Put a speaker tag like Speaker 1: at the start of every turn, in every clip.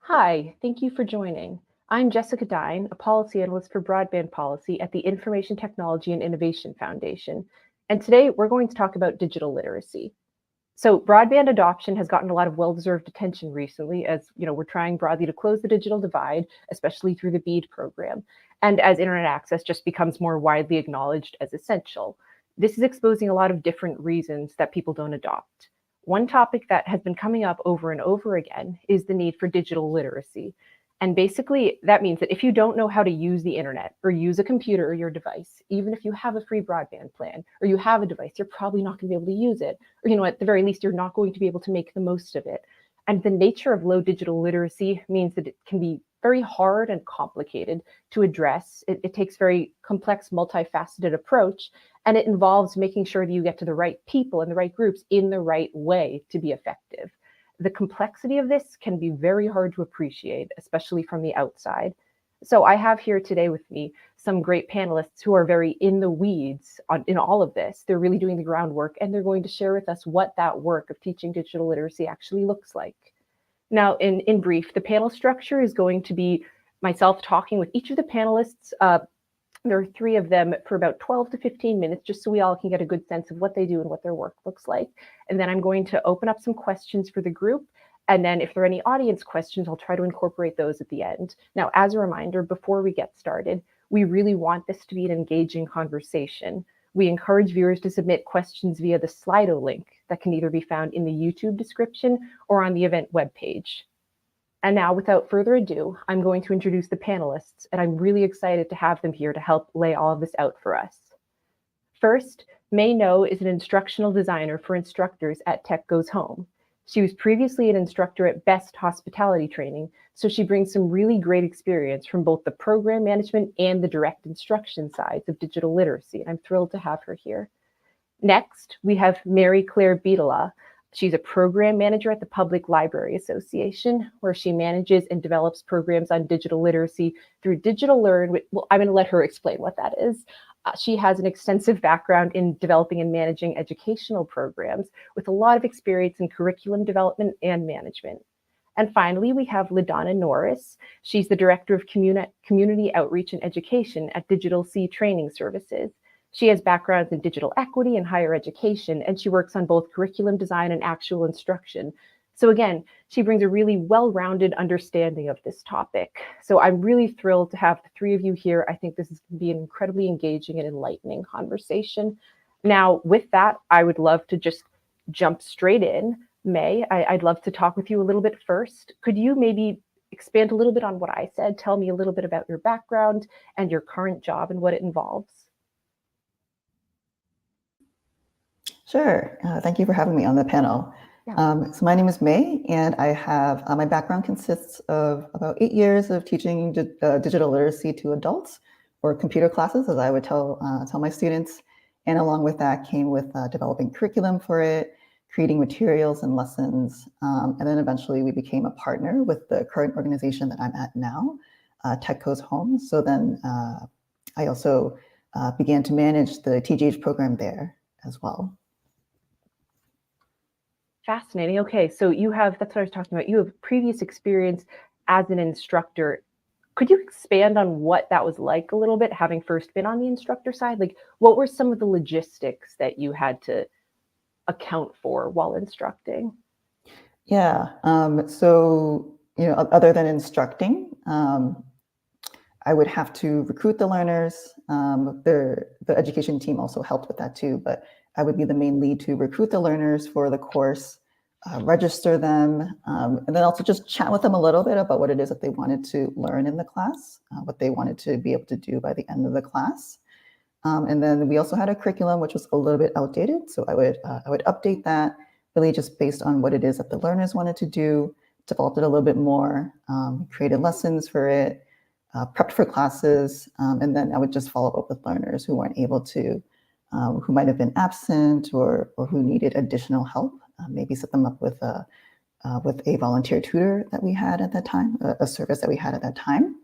Speaker 1: Hi, thank you for joining. I'm Jessica Dine, a policy analyst for broadband policy at the Information Technology and Innovation Foundation. And today we're going to talk about digital literacy. So broadband adoption has gotten a lot of well-deserved attention recently as we're trying broadly to close the digital divide, especially through the BEAD program, and as internet access just becomes more widely acknowledged as essential. This is exposing a lot of different reasons that people don't adopt. One topic that has been coming up over and over again is the need for digital literacy. And basically, that means that if you don't know how to use the internet or use a computer or your device, even if you have a free broadband plan or you have a device, you're probably not going to be able to use it. Or, at the very least, you're not going to be able to make the most of it. And the nature of low digital literacy means that it can be very hard and complicated to address. It takes very complex, multifaceted approach, and it involves making sure that you get to the right people and the right groups in the right way to be effective. The complexity of this can be very hard to appreciate, especially from the outside. So I have here today with me some great panelists who are very in the weeds in all of this. They're really doing the groundwork, and they're going to share with us what that work of teaching digital literacy actually looks like. Now, in brief, the panel structure is going to be myself talking with each of the panelists. There are three of them for about 12 to 15 minutes, just so we all can get a good sense of what they do and what their work looks like. And then I'm going to open up some questions for the group. And then if there are any audience questions, I'll try to incorporate those at the end. Now, as a reminder, before we get started, we really want this to be an engaging conversation. We encourage viewers to submit questions via the Slido link that can either be found in the YouTube description or on the event webpage. And now, without further ado, I'm going to introduce the panelists, and I'm really excited to have them here to help lay all of this out for us. First, May No is an instructional designer for instructors at Tech Goes Home. She was previously an instructor at Best Hospitality Training, so she brings some really great experience from both the program management and the direct instruction sides of digital literacy, and I'm thrilled to have her here. Next, we have Mary Claire Beadala. She's a program manager at the Public Library Association, where she manages and develops programs on digital literacy through Digital Learn. Well, I'm going to let her explain what that is. She has an extensive background in developing and managing educational programs with a lot of experience in curriculum development and management. And finally, we have LaDonna Norris. She's the Director of Community Outreach and Education at Digital C Training Services. She has backgrounds in digital equity and higher education, and she works on both curriculum design and actual instruction. So again, she brings a really well-rounded understanding of this topic. So I'm really thrilled to have the three of you here. I think this is going to be an incredibly engaging and enlightening conversation. Now, with that, I would love to just jump straight in. May, I'd love to talk with you a little bit first. Could you maybe expand a little bit on what I said? Tell me a little bit about your background and your current job and what it involves.
Speaker 2: Sure. Thank you for having me on the panel. Yeah. So my name is May, and I have my background consists of about 8 years of teaching digital literacy to adults, or computer classes, as I would tell my students. And along with that came with developing curriculum for it, creating materials and lessons. And then eventually we became a partner with the current organization that I'm at now, Tech Goes Home. So then I also began to manage the TGH program there as well.
Speaker 1: Fascinating. Okay, so that's what I was talking about. You have previous experience as an instructor. Could you expand on what that was like a little bit, having first been on the instructor side? Like, what were some of the logistics that you had to account for while instructing?
Speaker 2: Yeah, so, other than instructing, I would have to recruit the learners. The education team also helped with that too, but I would be the main lead to recruit the learners for the course, register them, and then also just chat with them a little bit about what it is that they wanted to learn in the class, what they wanted to be able to do by the end of the class. And then we also had a curriculum which was a little bit outdated, so I would update that really just based on what it is that the learners wanted to do, developed it a little bit more, created lessons for it, prepped for classes, and then I would just follow up with learners who weren't able to, who might have been absent or who needed additional help, maybe set them up with a volunteer tutor that we had at that time, a service that we had at that time.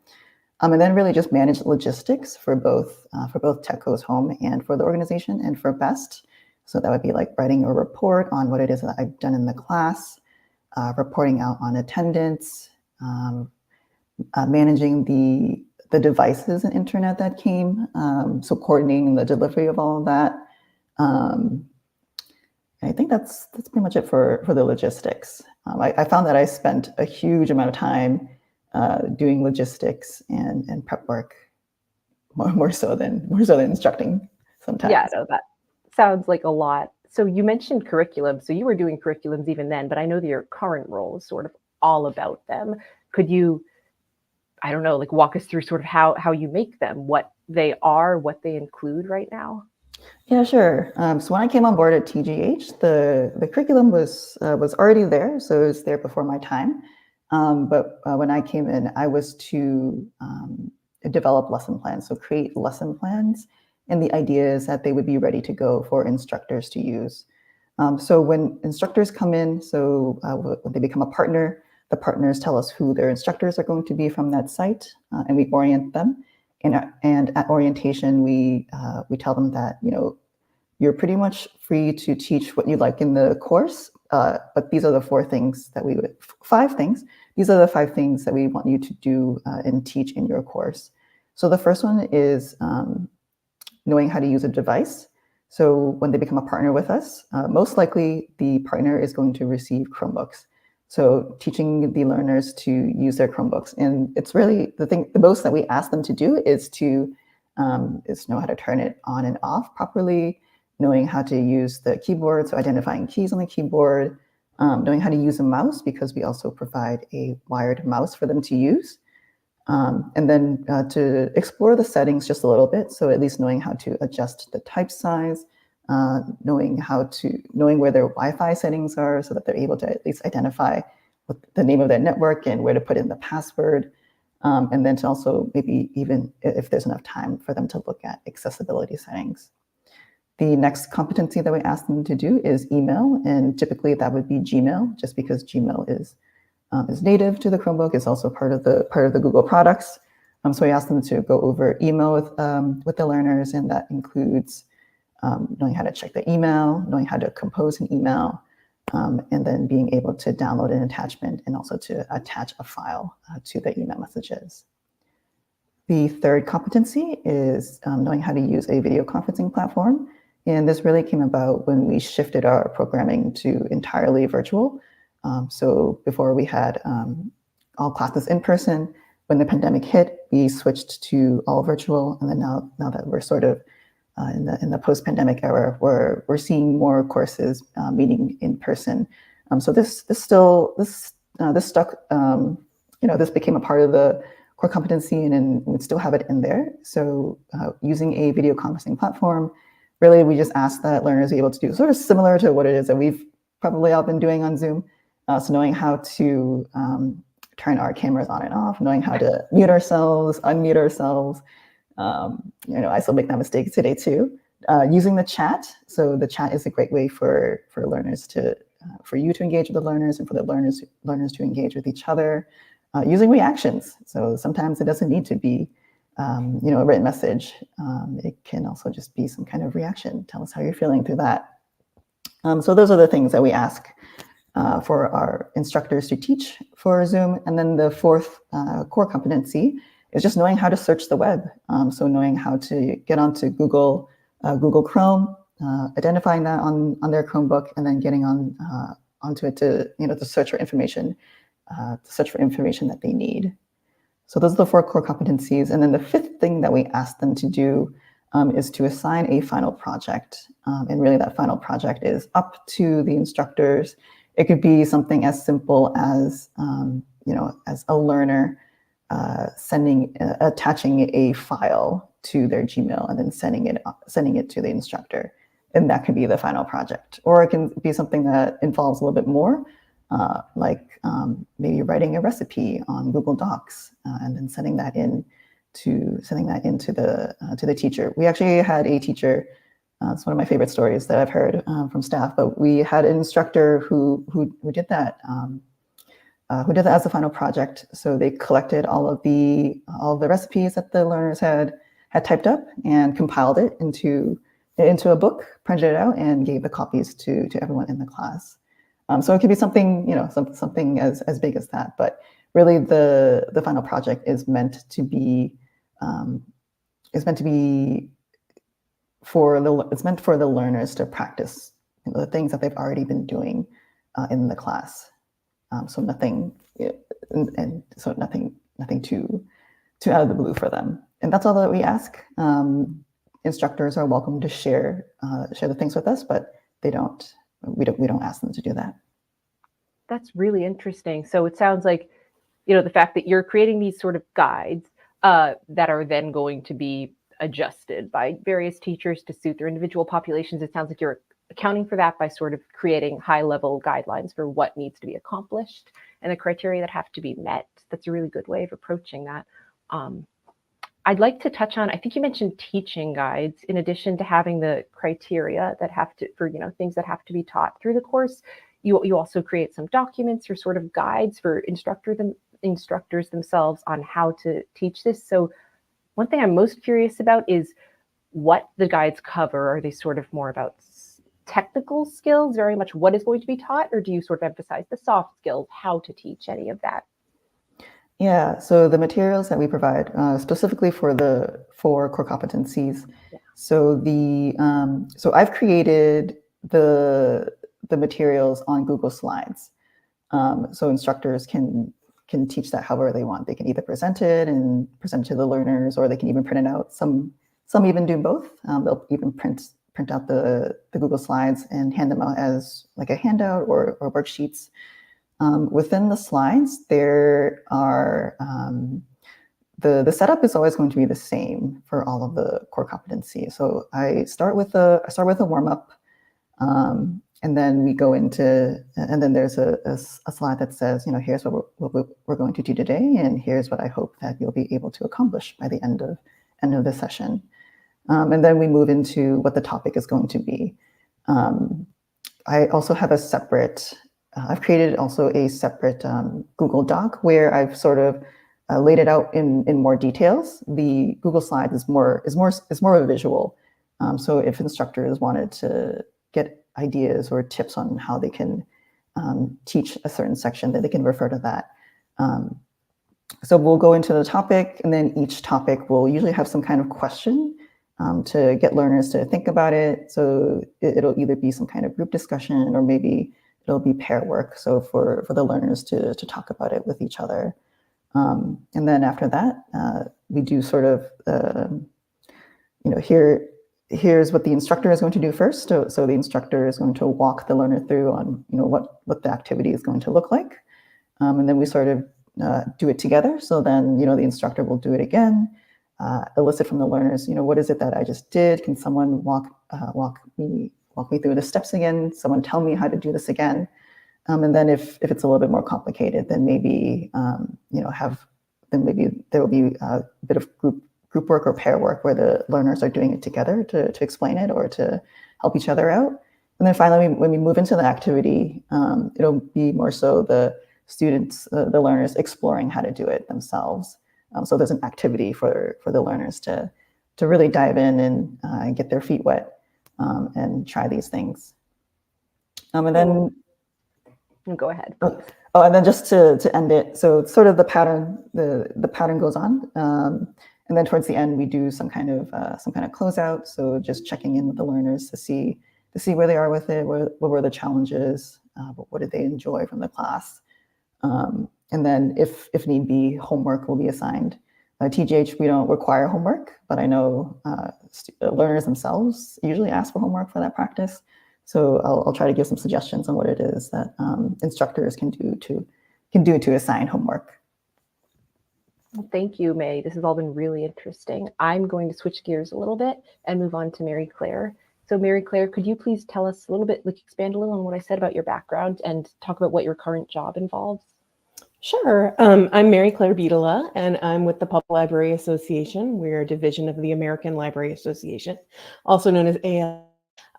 Speaker 2: And then really just manage logistics for both Tech Goes Home and for the organization and for BEST. So that would be like writing a report on what it is that I've done in the class, reporting out on attendance, managing the devices and internet that came, so coordinating the delivery of all of that. I think that's pretty much it for the logistics. I found that I spent a huge amount of time doing logistics and prep work, more so than instructing sometimes.
Speaker 1: Yeah, no, that sounds like a lot. So you mentioned curriculum. So you were doing curriculums even then, but I know that your current role is sort of all about them. Could you, I don't know, like walk us through sort of how you make them, what they are, what they include right now?
Speaker 2: Yeah, sure. So when I came on board at TGH, the curriculum was already there, so it was there before my time. But when I came in, I was to develop lesson plans, so create lesson plans, and the idea is that they would be ready to go for instructors to use. So when instructors come in, so when they become a partner, the partners tell us who their instructors are going to be from that site, and we orient them. And at orientation, we tell them that, you're pretty much free to teach what you like in the course, but these are the five things. These are the 5 things that we want you to do and teach in your course. So the first one is knowing how to use a device. So when they become a partner with us, most likely the partner is going to receive Chromebooks. So teaching the learners to use their Chromebooks. And it's really the most that we ask them to do is to know how to turn it on and off properly, knowing how to use the keyboard, so identifying keys on the keyboard, knowing how to use a mouse, because we also provide a wired mouse for them to use. And then to explore the settings just a little bit, so at least knowing how to adjust the type size, knowing where their Wi-Fi settings are, so that they're able to at least identify what the name of their network and where to put in the password. And then to also maybe even, if there's enough time, for them to look at accessibility settings. The next competency that we ask them to do is email, and typically that would be Gmail, just because Gmail is native to the Chromebook. It's also part of the Google products. So we ask them to go over email with the learners, and that includes knowing how to check the email, knowing how to compose an email, and then being able to download an attachment and also to attach a file to the email messages. The third competency is knowing how to use a video conferencing platform. And this really came about when we shifted our programming to entirely virtual. So before we had all classes in person. When the pandemic hit, we switched to all virtual. And then now that we're sort of in the post-pandemic era, we're seeing more courses meeting in person. So this stuck. This became a part of the core competency, and we still have it in there. So using a video conferencing platform, really, we just ask that learners be able to do sort of similar to what it is that we've probably all been doing on Zoom. So knowing how to turn our cameras on and off, knowing how to mute ourselves, unmute ourselves. I still make that mistake today too. Using the chat. So the chat is a great way for learners for you to engage with the learners, and for the learners to engage with each other. Using reactions. So sometimes it doesn't need to be a written message. It can also just be some kind of reaction. Tell us how you're feeling through that. So those are the things that we ask for our instructors to teach for Zoom. And then the fourth core competency is just knowing how to search the web. So knowing how to get onto Google Chrome, identifying that on their Chromebook, and then getting onto it to search for information, that they need. So those are the 4 core competencies. And then the 5th thing that we ask them to do is to assign a final project. And really that final project is up to the instructors. It could be something as simple as, as a learner attaching a file to their Gmail and then sending it to the instructor. And that could be the final project. Or it can be something that involves a little bit more, like maybe writing a recipe on Google Docs and then sending that into the teacher. We actually had a teacher. It's one of my favorite stories that I've heard from staff. But we had an instructor who did that. Who did that as a final project. So they collected all of the recipes that the learners had typed up and compiled it into a book, printed it out, and gave the copies to everyone in the class. So it could be something, something as big as that. But really the final project is meant to be for the learners to practice the things that they've already been doing in the class. So nothing, and so nothing too out of the blue for them. And that's all that we ask. Instructors are welcome to share the things with us, but we don't ask them to do that.
Speaker 1: That's really interesting. So it sounds like, the fact that you're creating these sort of guides that are then going to be adjusted by various teachers to suit their individual populations. It sounds like you're accounting for that by sort of creating high-level guidelines for what needs to be accomplished and the criteria that have to be met. That's a really good way of approaching that. I'd like to touch on, I think you mentioned teaching guides in addition to having the criteria that have to, for things that have to be taught through the course. You also create some documents or sort of guides for instructors themselves on how to teach this. So one thing I'm most curious about is what the guides cover. Are they sort of more about technical skills, very much what is going to be taught, or do you sort of emphasize the soft skills, how to teach any of that?
Speaker 2: Yeah, so the materials that we provide specifically for core competencies.
Speaker 1: Yeah.
Speaker 2: So so I've created the materials on Google Slides. So instructors can teach that however they want. They can either present it to the learners, or they can even print it out. Some even do both. They'll even print out the Google Slides and hand them out as like a handout or worksheets. Within the slides, there are the setup is always going to be the same for all of the core competencies. So I start with a warm up, and then we go into, and then there's a slide that says, here's what we're going to do today, and here's what I hope that you'll be able to accomplish by the end of the session. And then we move into what the topic is going to be. I also have a separate. I've created also a separate Google Doc where I've sort of laid it out in more details. The Google Slides is more of a visual. So if instructors wanted to get ideas or tips on how they can teach a certain section, then they can refer to that. So we'll go into the topic, and then each topic will usually have some kind of question to get learners to think about it. So it'll either be some kind of group discussion, or maybe it'll be pair work, so for the learners to talk about it with each other. And then after that, we do sort of, here's what the instructor is going to do first. So the instructor is going to walk the learner through on what the activity is going to look like. And then we sort of do it together. So then, the instructor will do it again, elicit from the learners, what is it that I just did? Can someone walk me through the steps again? Someone tell me how to do this again. And then if it's a little bit more complicated, then maybe maybe there will be a bit of group work or pair work where the learners are doing it together to explain it or to help each other out. And then finally, when we move into the activity, it'll be more so the students, the learners exploring how to do it themselves. So there's an activity for the learners to really dive in and get their feet wet. And try these things. And then
Speaker 1: go ahead.
Speaker 2: Oh, and then just to end it, so it's sort of the pattern. The pattern goes on, and then towards the end we do some kind of closeout. So just checking in with the learners to see where they are with it. What were the challenges? What did they enjoy from the class? And then if need be, homework will be assigned. TGH, we don't require homework, but I know learners themselves usually ask for homework for that practice. So I'll try to give some suggestions on what it is that instructors can do to assign homework.
Speaker 1: Well, thank you, May. This has all been really interesting. I'm going to switch gears a little bit and move on to Mary Claire. So Mary Claire, could you please tell us a little bit, expand a little on what I said about your background and talk about what your current job involves?
Speaker 3: Sure. I'm Mary Claire Beadala, and I'm with the Public Library Association. We're a division of the American Library Association, also known as AL.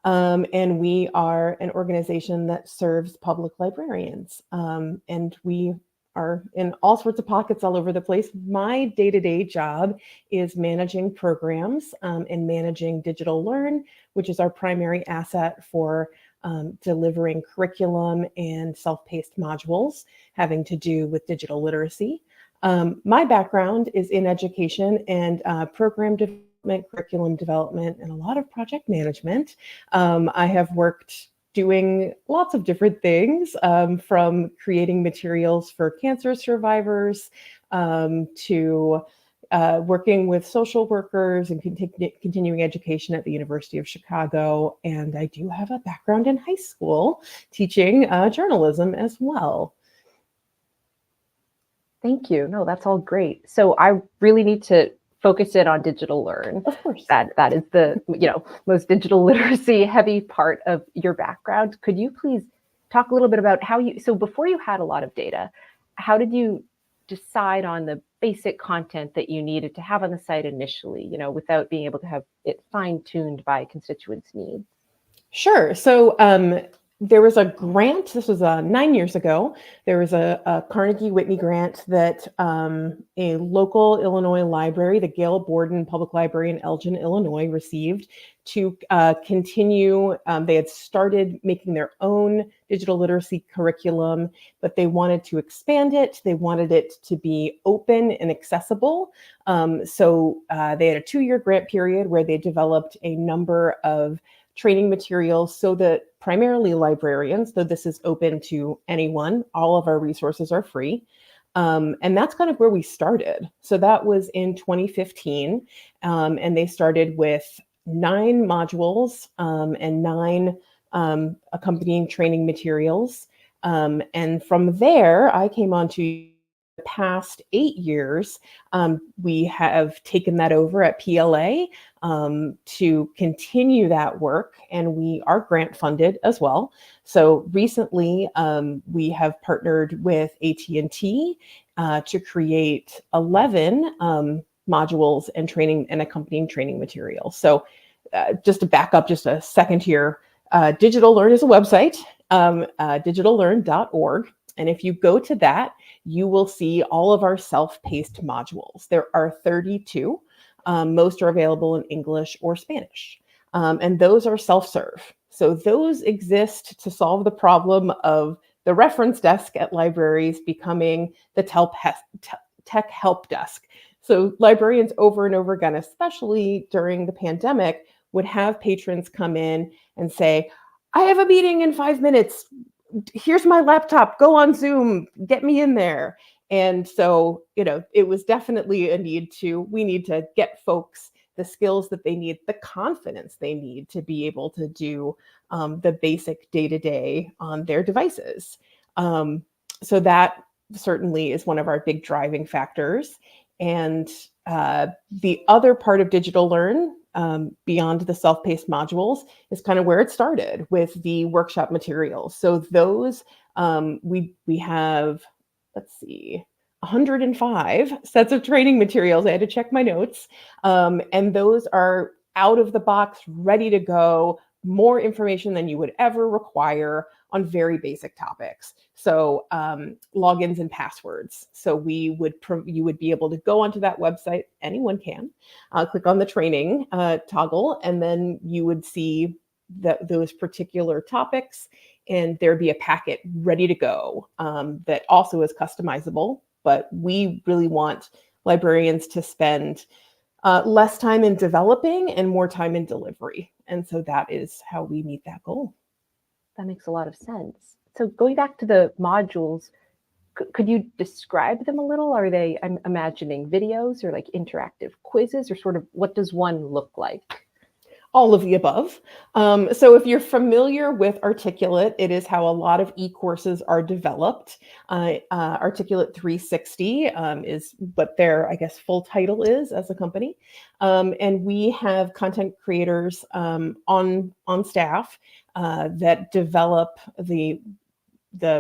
Speaker 3: And we are an organization that serves public librarians. And we are in all sorts of pockets all over the place. My day-to-day job is managing programs and managing Digital Learn, which is our primary asset for delivering curriculum and self-paced modules having to do with digital literacy. My background is in education and program development, curriculum development, and a lot of project management. I have worked doing lots of different things, from creating materials for cancer survivors to working with social workers and continuing education at the University of Chicago. And I do have a background in high school teaching journalism as well.
Speaker 1: Thank you. No, that's all great. So I really need to focus in on digital learn.
Speaker 3: Of course.
Speaker 1: That is the most digital literacy heavy part of your background. Could you please talk a little bit about so before you had a lot of data, how did you decide on the basic content that you needed to have on the site initially, without being able to have it fine-tuned by constituents' needs?
Speaker 3: Sure. So there was a grant, this was 9 years ago, there was a Carnegie Whitney grant that a local Illinois library, the Gail Borden Public Library in Elgin, Illinois, received to continue. They had started making their own digital literacy curriculum, but they wanted to expand it. They wanted it to be open and accessible. So they had a 2-year grant period where they developed a number of training materials so that primarily librarians, though this is open to anyone, all of our resources are free. And that's kind of where we started. So that was in 2015. And they started with 9 modules and 9 accompanying training materials. And from there, I came on to the past 8 years, we have taken that over at PLA to continue that work, and we are grant funded as well. So recently, we have partnered with AT&T to create 11 modules and training and accompanying training materials. So just to back up just a second here, Digital Learn is a website, digitallearn.org. And if you go to that, you will see all of our self-paced modules. There are 32. Most are available in English or Spanish. And those are self-serve. So those exist to solve the problem of the reference desk at libraries becoming the tech help desk. So librarians over and over again, especially during the pandemic, would have patrons come in and say, I have a meeting in 5 minutes. Here's my laptop, go on Zoom, get me in there. And so, it was definitely we need to get folks the skills that they need, the confidence they need to be able to do the basic day-to-day on their devices. So that certainly is one of our big driving factors. And the other part of Digital Learn, beyond the self-paced modules, is kind of where it started with the workshop materials. So those, we have, 105 sets of training materials. I had to check my notes. And those are out of the box, ready to go, more information than you would ever require on very basic topics. So logins and passwords. So you would be able to go onto that website, anyone can, click on the training toggle, and then you would see those particular topics, and there'd be a packet ready to go that also is customizable. But we really want librarians to spend less time in developing and more time in delivery. And so that is how we meet that goal.
Speaker 1: That makes a lot of sense. So going back to the modules, could you describe them a little? Are they, I'm imagining, videos or like interactive quizzes, or sort of what does one look like?
Speaker 3: All of the above. So if you're familiar with Articulate, it is how a lot of e-courses are developed. Articulate 360 is what their, full title is as a company. And we have content creators on staff that develop the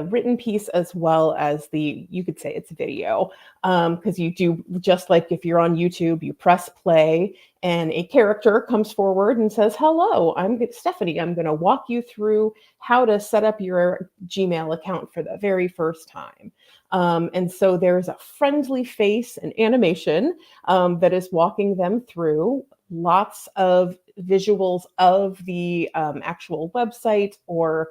Speaker 3: written piece as well as you could say it's video, because you do, just like if you're on YouTube, you press play and a character comes forward and says, hello, I'm Stephanie. I'm going to walk you through how to set up your Gmail account for the very first time. And so there's a friendly face and animation that is walking them through lots of visuals of the actual website or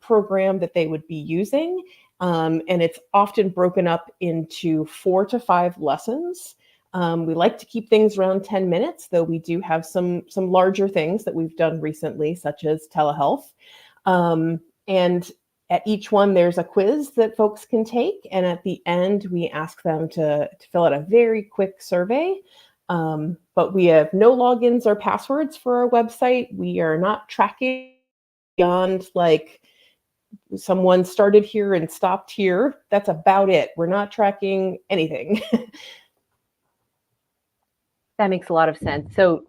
Speaker 3: program that they would be using. And it's often broken up into 4 to 5 lessons. We like to keep things around 10 minutes, though we do have some larger things that we've done recently, such as telehealth. And at each one, there's a quiz that folks can take. And at the end, we ask them to fill out a very quick survey. But we have no logins or passwords for our website. We are not tracking beyond like someone started here and stopped here. That's about it. We're not tracking anything.
Speaker 1: That makes a lot of sense. So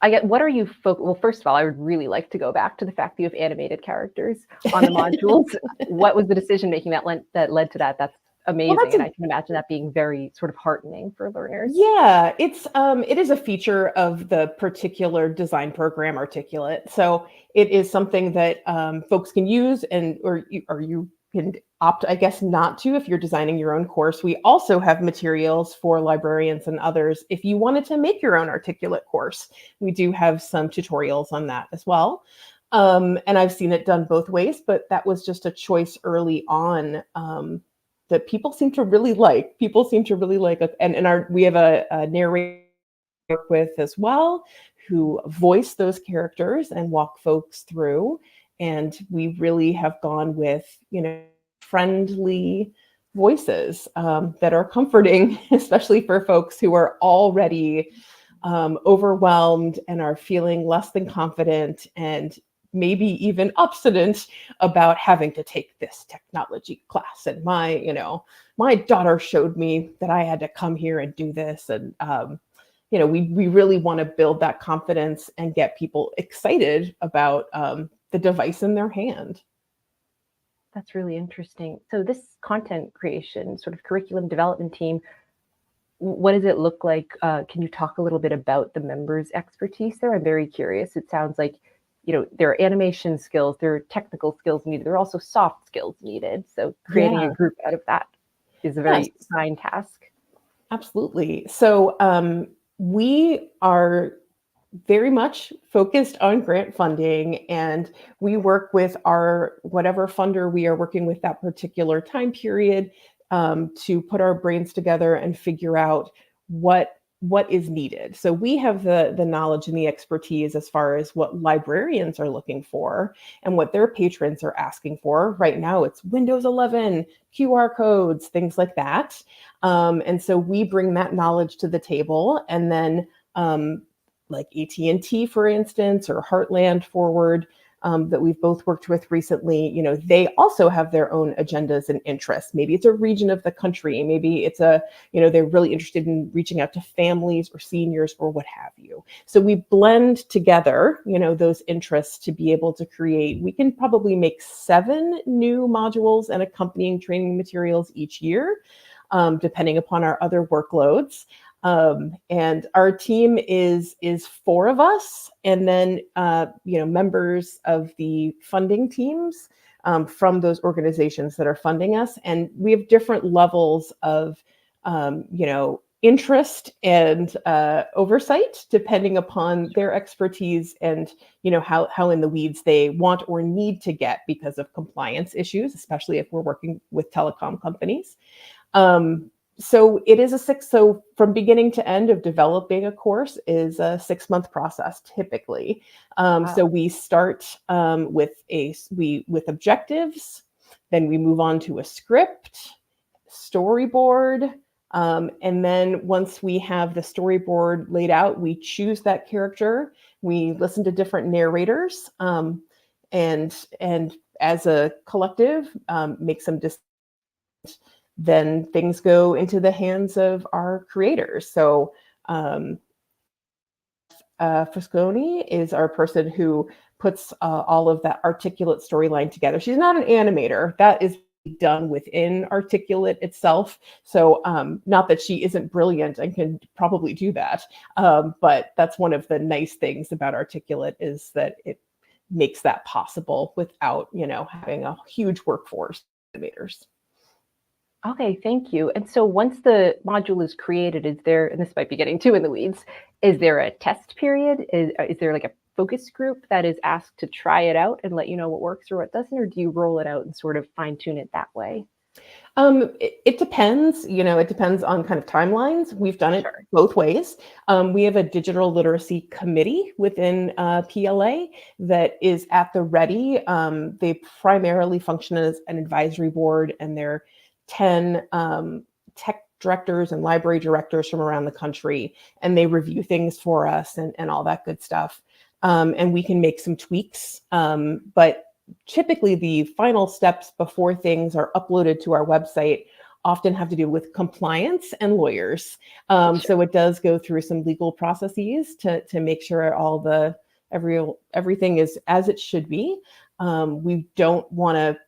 Speaker 1: I get, what are you, well, first of all, I would really like to go back to the fact that you have animated characters on the modules. What was the decision-making that led to that? That's amazing. Well, and I can imagine that being very sort of heartening for learners.
Speaker 3: Yeah, it is a feature of the particular design program Articulate. So it is something that folks can use or you can opt, I guess, not to if you're designing your own course. We also have materials for librarians and others. If you wanted to make your own Articulate course, we do have some tutorials on that as well. And I've seen it done both ways, but that was just a choice early on that people seem to really like. And we have a narrator to work with as well who voice those characters and walk folks through. And we really have gone with, friendly voices that are comforting, especially for folks who are already overwhelmed and are feeling less than confident and maybe even obstinate about having to take this technology class. And my daughter showed me that I had to come here and do this. And, we really want to build that confidence and get people excited about the device in their hand.
Speaker 1: That's really interesting. So this content creation, sort of curriculum development team, what does it look like? Can you talk a little bit about the members' expertise there? I'm very curious. It sounds like, there are animation skills, there are technical skills needed, there are also soft skills needed. So creating a group out of that is a very fine task.
Speaker 3: Absolutely. So we are very much focused on grant funding, and we work with whatever funder we are working with that particular time period to put our brains together and figure out what is needed. So we have the knowledge and the expertise as far as what librarians are looking for and what their patrons are asking for. Right now, it's Windows 11, QR codes, things like that. And so we bring that knowledge to the table, and then like AT&T, for instance, or Heartland Forward, that we've both worked with recently, they also have their own agendas and interests. Maybe it's a region of the country. Maybe it's they're really interested in reaching out to families or seniors or what have you. So we blend together, those interests to be able to create, we can probably make 7 new modules and accompanying training materials each year, depending upon our other workloads. And our team is 4 of us, and then members of the funding teams from those organizations that are funding us, and we have different levels of interest and oversight depending upon their expertise and how in the weeds they want or need to get because of compliance issues, especially if we're working with telecom companies. So it is so from beginning to end of developing a course is a 6-month process typically. Wow. So we start with objectives, then we move on to a script, storyboard, and then once we have the storyboard laid out, we choose that character. We listen to different narrators, and as a collective, make some decisions. Then things go into the hands of our creators. So Frisconi is our person who puts all of that Articulate storyline together. She's not an animator. That is done within Articulate itself. So not that she isn't brilliant and can probably do that, but that's one of the nice things about Articulate is that it makes that possible without, having a huge workforce of animators.
Speaker 1: Okay, thank you. And so once the module is created, is there, and this might be getting too in the weeds, is there a test period? Is there like a focus group that is asked to try it out and let you know what works or what doesn't, or do you roll it out and sort of fine tune it that way?
Speaker 3: It depends, it depends on kind of timelines. We've done it
Speaker 1: Sure.
Speaker 3: both ways. We have a digital literacy committee within PLA that is at the ready. They primarily function as an advisory board, and they're 10 tech directors and library directors from around the country, and they review things for us and all that good stuff. And we can make some tweaks, but typically the final steps before things are uploaded to our website often have to do with compliance and lawyers. So it does go through some legal processes to make sure everything is as it should be. We don't want to,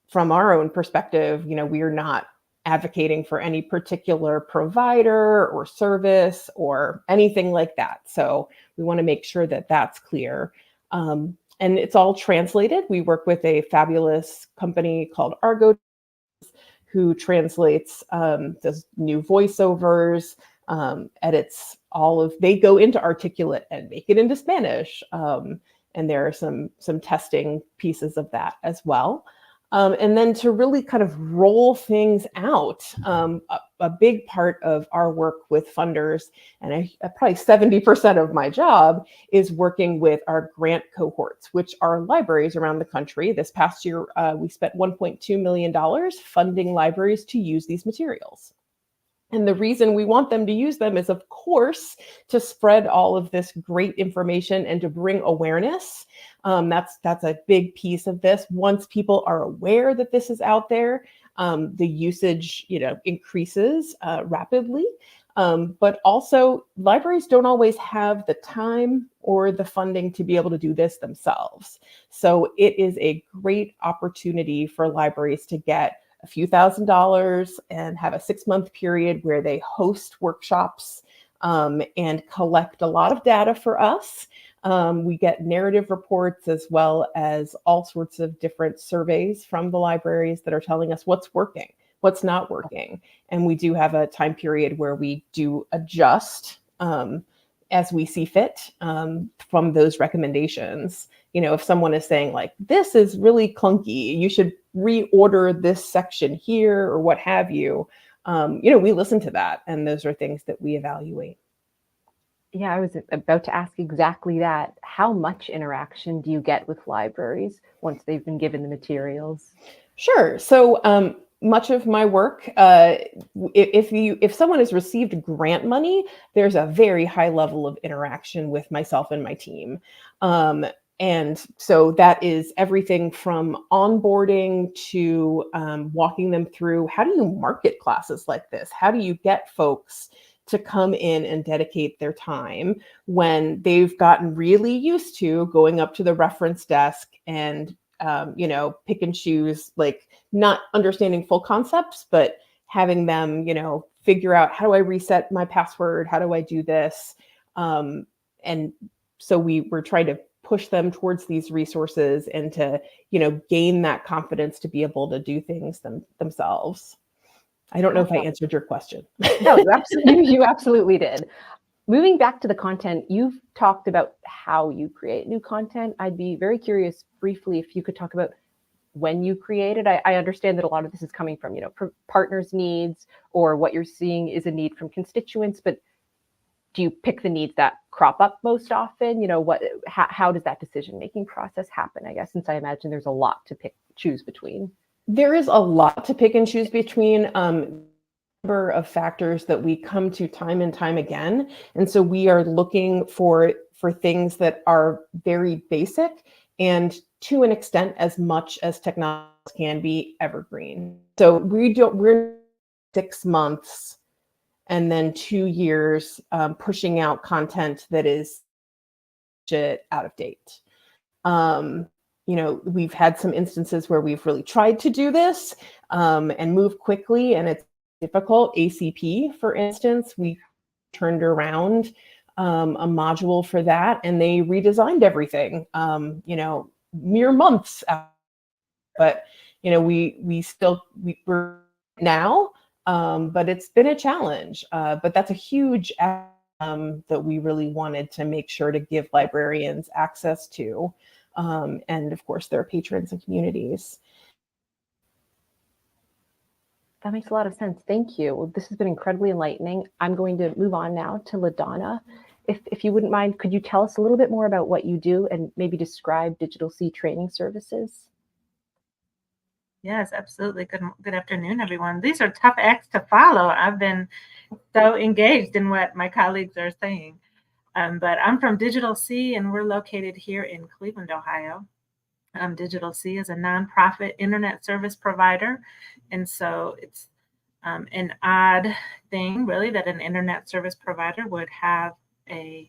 Speaker 3: from our own perspective, we are not advocating for any particular provider or service or anything like that. So we want to make sure that that's clear. And it's all translated. We work with a fabulous company called Argo, who translates, does new voiceovers, edits they go into Articulate and make it into Spanish. And there are some testing pieces of that as well. And then to really kind of roll things out, a big part of our work with funders, and probably 70% of my job, is working with our grant cohorts, which are libraries around the country. This past year, we spent $1.2 million funding libraries to use these materials. And the reason we want them to use them is, of course, to spread all of this great information and to bring awareness. That's a big piece of this. Once people are aware that this is out there, the usage, increases rapidly. But also, libraries don't always have the time or the funding to be able to do this themselves. So it is a great opportunity for libraries to get a few $1,000s and have a 6-month period where they host workshops and collect a lot of data for us. We get narrative reports as well as all sorts of different surveys from the libraries that are telling us what's working, what's not working. And we do have a time period where we do adjust as we see fit from those recommendations. If someone is saying like, this is really clunky, you should reorder this section here or what have you, we listen to that. And those are things that we evaluate.
Speaker 1: Yeah, I was about to ask exactly that. How much interaction do you get with libraries once they've been given the materials?
Speaker 3: Sure. So much of my work, if someone has received grant money, there's a very high level of interaction with myself and my team. And so that is everything from onboarding to walking them through, how do you market classes like this? How do you get folks to come in and dedicate their time when they've gotten really used to going up to the reference desk and pick and choose, like not understanding full concepts, but having them, figure out, how do I reset my password? How do I do this? And so we're trying to push them towards these resources and to, gain that confidence to be able to do things themselves. I don't know if I answered your question.
Speaker 1: No, you absolutely did. Moving back to the content, you've talked about how you create new content. I'd be very curious briefly if you could talk about when you create it. I understand that a lot of this is coming from, partners' needs, or what you're seeing is a need from constituents, but do you pick the needs that crop up most often? How does that decision-making process happen, I guess, since I imagine there's a lot to choose between?
Speaker 3: There is a lot to pick and choose between. Number of factors that we come to time and time again. And so we are looking for things that are very basic and, to an extent, as much as technology can be, evergreen. So we're 6 months and then 2 years pushing out content that is out of date. We've had some instances where we've really tried to do this and move quickly, and it's difficult. ACP, for instance, we turned around a module for that, and they redesigned everything, mere months after. But we're now, but it's been a challenge. But that's a huge that we really wanted to make sure to give librarians access to, and of course their patrons and communities.
Speaker 1: That makes a lot of sense. Thank you. Well, this has been incredibly enlightening. I'm going to move on now to LaDonna. If you wouldn't mind, could you tell us a little bit more about what you do and maybe describe Digital C training services?
Speaker 4: Yes, absolutely. Good afternoon, everyone. These are tough acts to follow. I've been so engaged in what my colleagues are saying. But I'm from Digital C, and we're located here in Cleveland, Ohio. Digital C is a nonprofit internet service provider. And so it's an odd thing, really, that an internet service provider would have a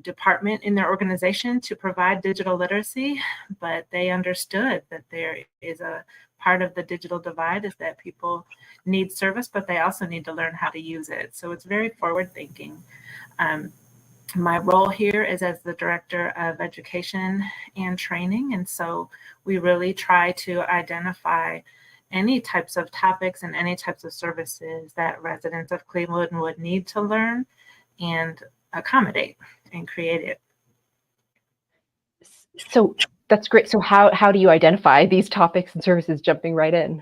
Speaker 4: department in their organization to provide digital literacy, but they understood that there is a part of the digital divide is that people need service, but they also need to learn how to use it. So it's very forward thinking. My role here is as the Director of Education and Training. And so we really try to identify any types of topics and any types of services that residents of Cleveland would need to learn and accommodate and create it.
Speaker 1: So that's great. So how do you identify these topics and services, jumping right in?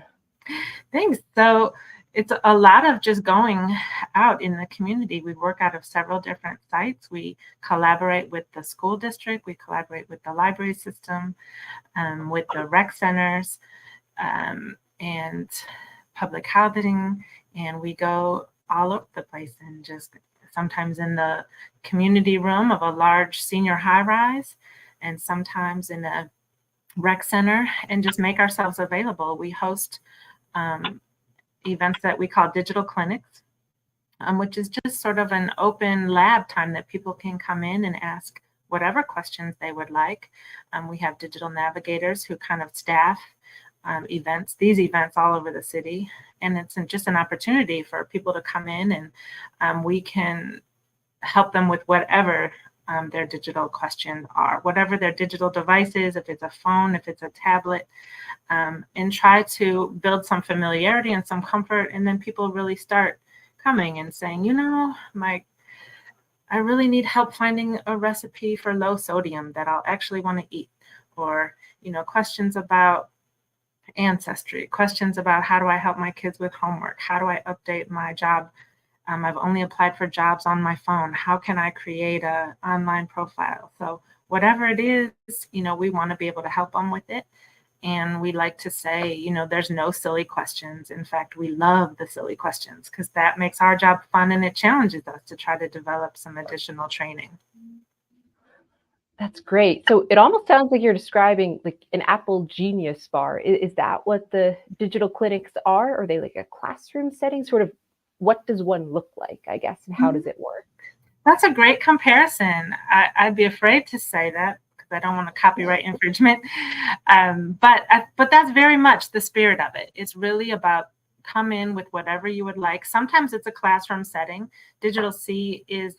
Speaker 4: Thanks. So it's a lot of just going out in the community. We work out of several different sites. We collaborate with the school district. We collaborate with the library system, with the rec centers, and public housing. And we go all over the place and just sometimes in the community room of a large senior high rise, and sometimes in a rec center, and just make ourselves available. We host events that we call digital clinics, which is just sort of an open lab time that people can come in and ask whatever questions they would like. We have digital navigators who kind of staff these events all over the city. And it's just an opportunity for people to come in and we can help them with whatever their digital questions are, whatever their digital device is, if it's a phone, if it's a tablet, and try to build some familiarity and some comfort. And then people really start coming and saying, you know, I really need help finding a recipe for low sodium that I'll actually want to eat, or, you know, questions about ancestry, questions about how do I help my kids with homework? How do I update my job? I've only applied for jobs on my phone. How can I create an online profile? So whatever it is, you know, we want to be able to help them with it. And we like to say, you know, there's no silly questions. In fact, we love the silly questions because that makes our job fun and it challenges us to try to develop some additional training.
Speaker 1: That's great. So it almost sounds like you're describing like an Apple Genius bar. Is that what the digital clinics are? Are they like a classroom setting? Sort of, what does one look like, I guess, and how does it work?
Speaker 4: That's a great comparison. I'd be afraid to say that because I don't want to copyright infringement. But that's very much the spirit of it. It's really about come in with whatever you would like. Sometimes it's a classroom setting. Digital C is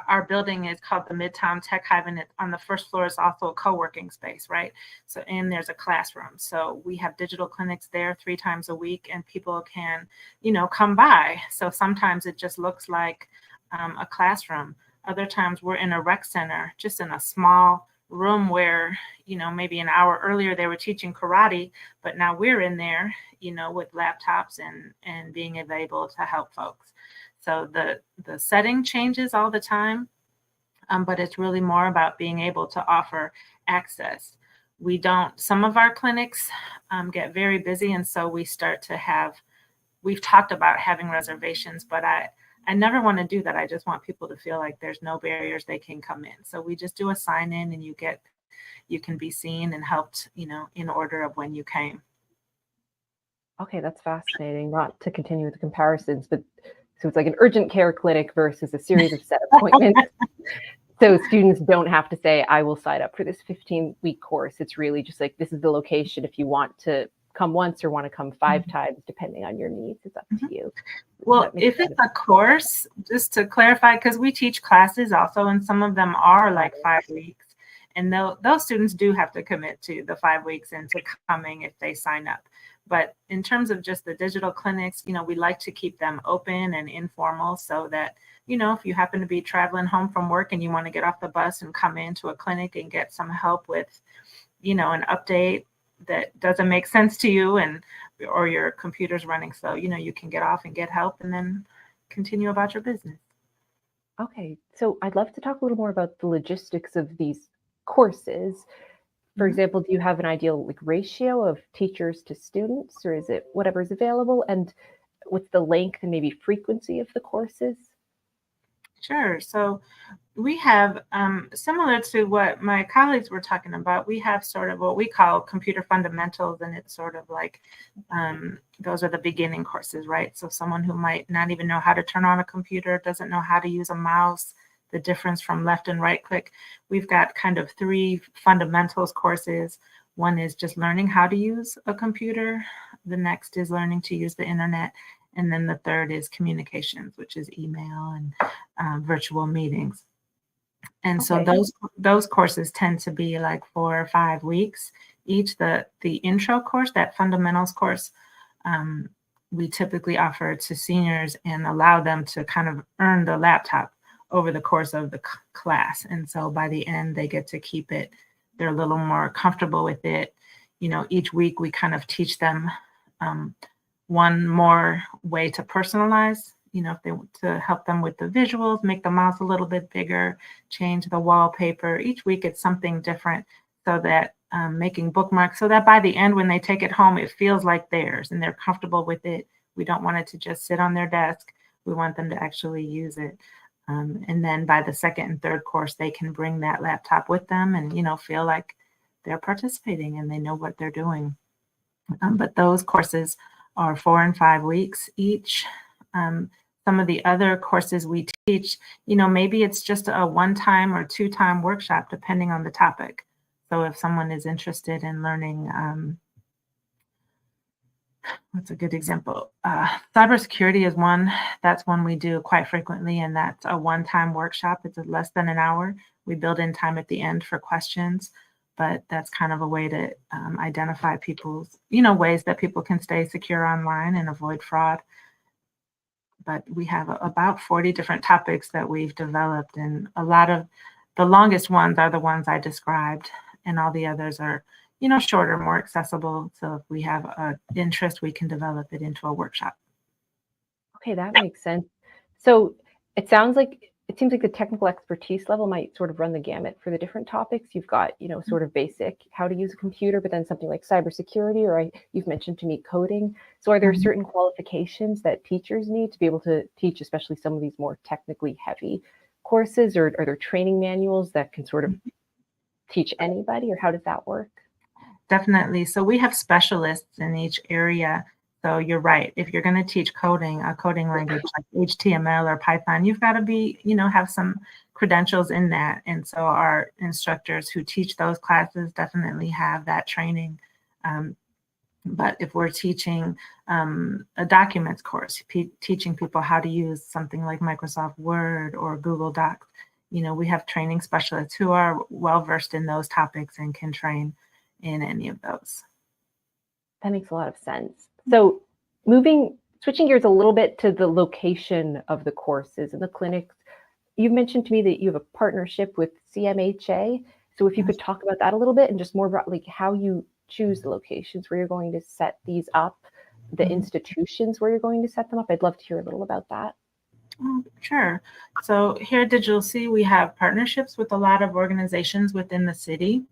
Speaker 4: our building is called the Midtown Tech Hive, and on the first floor is also a co-working space, right? So, and there's a classroom. So we have digital clinics there 3 times a week, and people can, you know, come by. So sometimes it just looks like a classroom. Other times we're in a rec center, just in a small room where, you know, maybe an hour earlier they were teaching karate, but now we're in there, you know, with laptops and being able to help folks. So the setting changes all the time, but it's really more about being able to offer access. Some of our clinics get very busy, and so we've talked about having reservations, but I never want to do that. I just want people to feel like there's no barriers, they can come in. So we just do a sign in and you can be seen and helped, you know, in order of when you came.
Speaker 1: Okay, that's fascinating. Not to continue with the comparisons, but so it's like an urgent care clinic versus a series of set appointments. So students don't have to say, I will sign up for this 15-week course. It's really just like, this is the location. If you want to come once or want to come 5 times, depending on your needs, it's up to you.
Speaker 4: Well, if it's a course, just to clarify, because we teach classes also, and some of them are like 5 weeks. And those students do have to commit to the 5 weeks and to coming if they sign up. But in terms of just the digital clinics, we like to keep them open and informal so that, if you happen to be traveling home from work and you want to get off the bus and come into a clinic and get some help with, an update that doesn't make sense to you or your computer's running slow, you can get off and get help and then continue about your business.
Speaker 1: Okay, so I'd love to talk a little more about the logistics of these courses. For example, do you have an ideal ratio of teachers to students, or is it whatever's available? And what's the length and maybe frequency of the courses?
Speaker 4: Sure. So we have, similar to what my colleagues were talking about, we have sort of what we call computer fundamentals, and it's sort of like those are the beginning courses, right? So someone who might not even know how to turn on a computer, doesn't know how to use a mouse, the difference from left and right click. We've got kind of 3 fundamentals courses. One is just learning how to use a computer. The next is learning to use the internet. And then the third is communications, which is email and virtual meetings. And so those courses tend to be like 4 or 5 weeks each. The intro course, that fundamentals course, we typically offer to seniors and allow them to kind of earn the laptop over the course of the class. And so by the end, they get to keep it. They're a little more comfortable with it. Each week we kind of teach them one more way to personalize, if they want to help them with the visuals, make the mouse a little bit bigger, change the wallpaper. Each week it's something different, so that making bookmarks, so that by the end, when they take it home, it feels like theirs and they're comfortable with it. We don't want it to just sit on their desk. We want them to actually use it. And then by the second and third course, they can bring that laptop with them and, feel like they're participating and they know what they're doing. But those courses are 4 and 5 weeks each. Some of the other courses we teach, maybe it's just a 1-time or 2-time workshop, depending on the topic. So if someone is interested in learning, what's a good example? Cybersecurity is one. That's one we do quite frequently, and that's a 1-time workshop. It's less than an hour. We build in time at the end for questions, but that's kind of a way to identify people's, ways that people can stay secure online and avoid fraud. But we have about 40 different topics that we've developed, and a lot of the longest ones are the ones I described, and all the others are, shorter, more accessible. So if we have an interest, we can develop it into a workshop.
Speaker 1: Okay, that makes sense. So it seems like the technical expertise level might sort of run the gamut for the different topics. You've got, sort of basic how to use a computer, but then something like cybersecurity, or you've mentioned to me coding. So are there certain qualifications that teachers need to be able to teach, especially some of these more technically heavy courses, or are there training manuals that can sort of teach anybody, or how does that work?
Speaker 4: Definitely. So we have specialists in each area. So you're right. If you're going to teach coding, a coding language like HTML or Python, you've got to be, have some credentials in that. And so our instructors who teach those classes definitely have that training. But if we're teaching a documents course, teaching people how to use something like Microsoft Word or Google Docs, we have training specialists who are well-versed in those topics and can train in any of those.
Speaker 1: That makes a lot of sense. So switching gears a little bit to the location of the courses and the clinics, you mentioned to me that you have a partnership with CMHA. So if you could talk about that a little bit and just more about how you choose the locations where you're going to set these up, the institutions where you're going to set them up. I'd love to hear a little about that.
Speaker 4: Sure. So here at Digital C, we have partnerships with a lot of organizations within the city.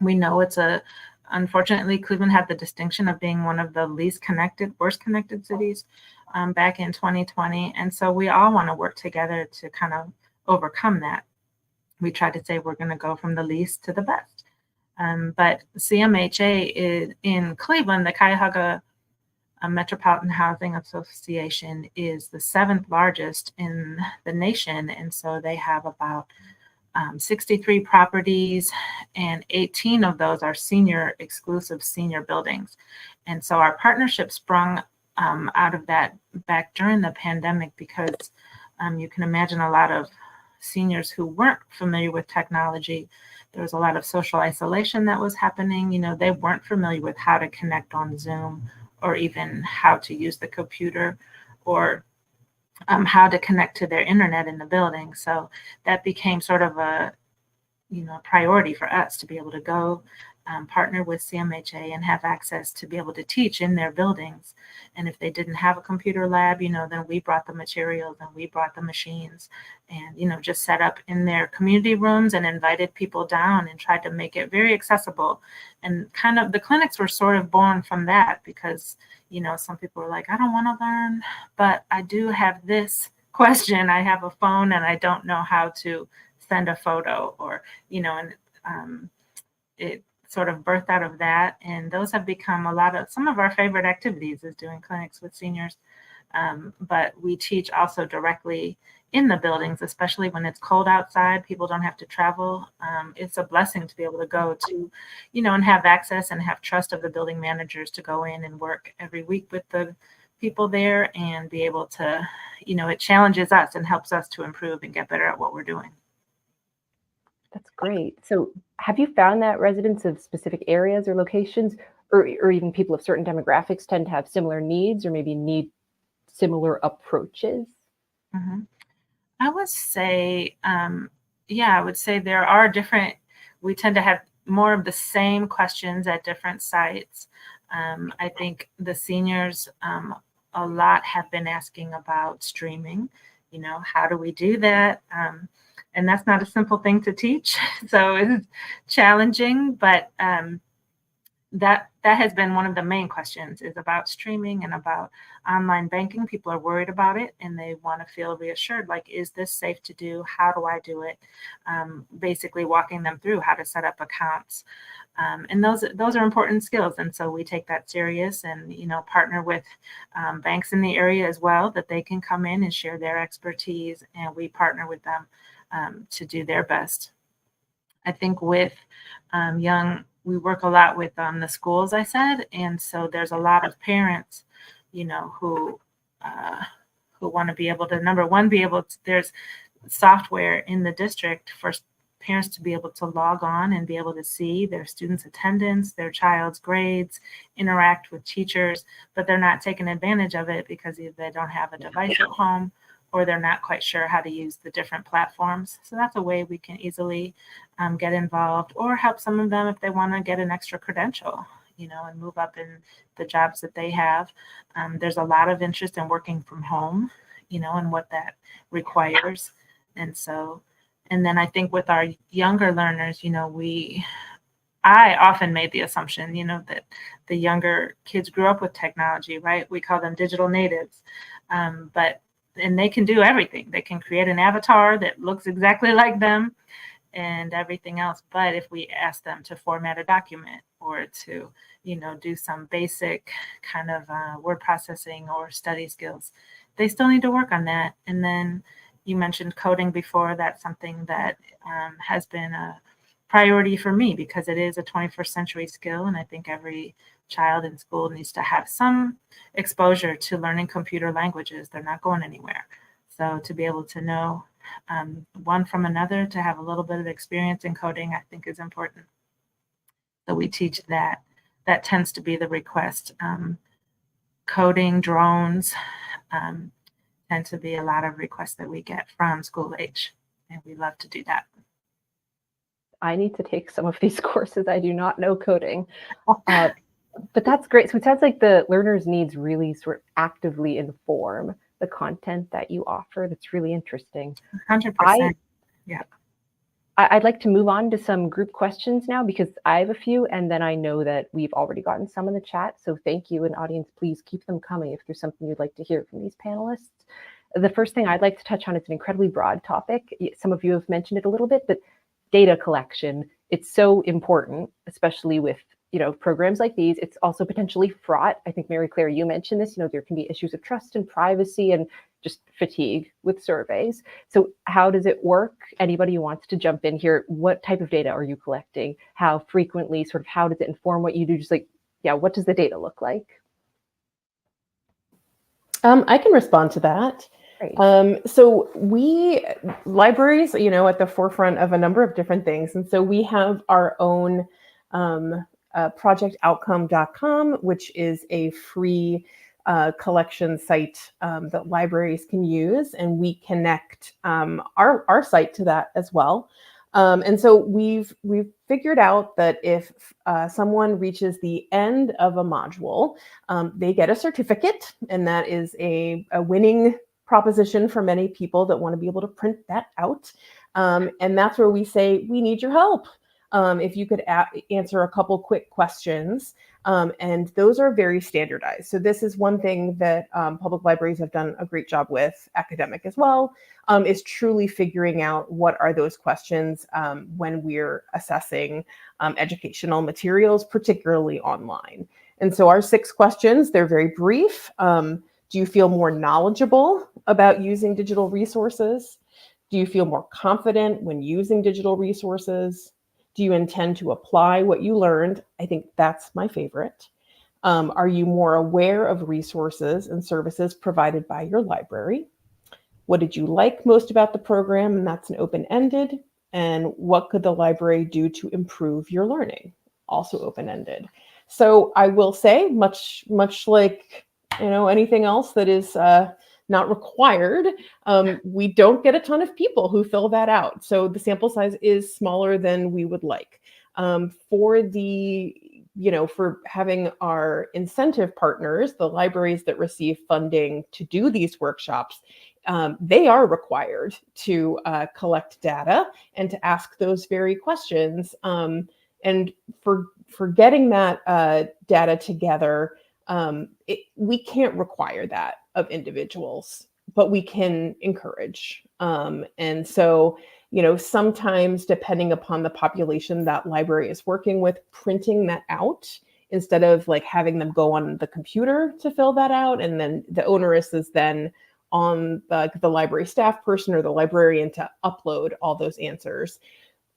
Speaker 4: We know unfortunately, Cleveland had the distinction of being one of the worst connected cities back in 2020. And so we all want to work together to kind of overcome that. We try to say we're going to go from the least to the best. But CMHA is in Cleveland, the Cuyahoga Metropolitan Housing Association is the 7th largest in the nation. And so they have about 63 properties, and 18 of those are exclusive senior buildings. And so our partnership sprung out of that back during the pandemic, because you can imagine a lot of seniors who weren't familiar with technology. There was a lot of social isolation that was happening. They weren't familiar with how to connect on Zoom or even how to use the computer, or how to connect to their internet in the building. So that became sort of a priority for us to be able to go partner with CMHA and have access to be able to teach in their buildings. And if they didn't have a computer lab, then we brought the materials and we brought the machines and, just set up in their community rooms and invited people down and tried to make it very accessible. And kind of the clinics were sort of born from that because, some people were like, I don't want to learn, but I do have this question. I have a phone and I don't know how to send a photo, or, and it sort of birthed out of that. And those have become some of our favorite activities is doing clinics with seniors. But we teach also directly in the buildings, especially when it's cold outside. People don't have to travel. It's a blessing to be able to go to, and have access and have trust of the building managers to go in and work every week with the people there and be able to, it challenges us and helps us to improve and get better at what we're doing.
Speaker 1: That's great. So have you found that residents of specific areas or locations, or even people of certain demographics, tend to have similar needs or maybe need similar approaches?
Speaker 4: Mm-hmm. I would say, I would say there are we tend to have more of the same questions at different sites. I think the seniors a lot have been asking about streaming, how do we do that? And that's not a simple thing to teach. So it's challenging, but that has been one of the main questions, is about streaming and about online banking. People are worried about it and they want to feel reassured, like, is this safe to do? How do I do it? Basically walking them through how to set up accounts. And those are important skills. And so we take that serious and, partner with banks in the area as well, that they can come in and share their expertise, and we partner with them to do their best. I think with we work a lot with the schools, I said, and so there's a lot of parents, who want to be able to, number one, there's software in the district for parents to be able to log on and be able to see their students' attendance, their child's grades, interact with teachers, but they're not taking advantage of it because either they don't have a device at home or they're not quite sure how to use the different platforms. So that's a way we can easily get involved, or help some of them if they want to get an extra credential, and move up in the jobs that they have. There's a lot of interest in working from home, and what that requires. And then I think with our younger learners, I often made the assumption, that the younger kids grew up with technology, right? We call them digital natives. And they can do everything. They can create an avatar that looks exactly like them and everything else. But if we ask them to format a document or to, do some basic kind of word processing or study skills, they still need to work on that. And then you mentioned coding before. That's something that has been a priority for me because it is a 21st century skill. And I think every child in school needs to have some exposure to learning computer languages. They're not going anywhere. So to be able to know one from another, to have a little bit of experience in coding, I think is important. So we teach that. That tends to be the request. Coding, drones, tend to be a lot of requests that we get from school age, and we love to do that.
Speaker 1: I need to take some of these courses. I do not know coding. But that's great. So it sounds like the learners' needs really sort of actively inform the content that you offer. That's really interesting.
Speaker 4: 100%. Yeah.
Speaker 1: I'd like to move on to some group questions now because I have a few, and then I know that we've already gotten some in the chat. So thank you, and audience, please keep them coming if there's something you'd like to hear from these panelists. The first thing I'd like to touch on is an incredibly broad topic. Some of you have mentioned it a little bit, but data collection. It's so important, especially with programs like these. It's also potentially fraught. I think, Mary Claire, you mentioned this, there can be issues of trust and privacy and just fatigue with surveys. So how does it work? Anybody who wants to jump in here, what type of data are you collecting? How frequently, sort of how does it inform what you do? Just what does the data look like?
Speaker 3: I can respond to that. So libraries, at the forefront of a number of different things. And so we have our own projectoutcome.com, which is a free collection site that libraries can use, and we connect our site to that as well. And so we've figured out that if someone reaches the end of a module, they get a certificate, and that is a winning proposition for many people that want to be able to print that out. And that's where we say, we need your help. If you could answer a couple quick questions, and those are very standardized. So this is one thing that public libraries have done a great job with, academic as well, is truly figuring out what are those questions when we're assessing educational materials, particularly online. And so our 6 questions, they're very brief. Do you feel more knowledgeable about using digital resources? Do you feel more confident when using digital resources? Do you intend to apply what you learned? I think that's my favorite. Are you more aware of resources and services provided by your library? What did you like most about the program? And that's an open-ended. And what could the library do to improve your learning? Also open-ended. So I will say, much like anything else that is not required, we don't get a ton of people who fill that out. So the sample size is smaller than we would like. For having our incentive partners, the libraries that receive funding to do these workshops, they are required to collect data and to ask those very questions. And for getting that data together, we can't require that of individuals, but we can encourage. And so, sometimes depending upon the population that library is working with, printing that out instead of like having them go on the computer to fill that out, and then the onus is then on the library staff person or the librarian to upload all those answers.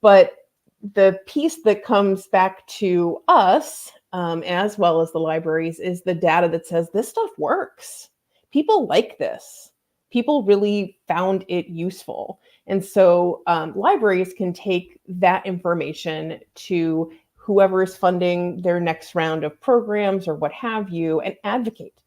Speaker 3: But the piece that comes back to us, as well as the libraries, is the data that says this stuff works. People like this. People really found it useful. And so libraries can take that information to whoever is funding their next round of programs or what have you, and advocate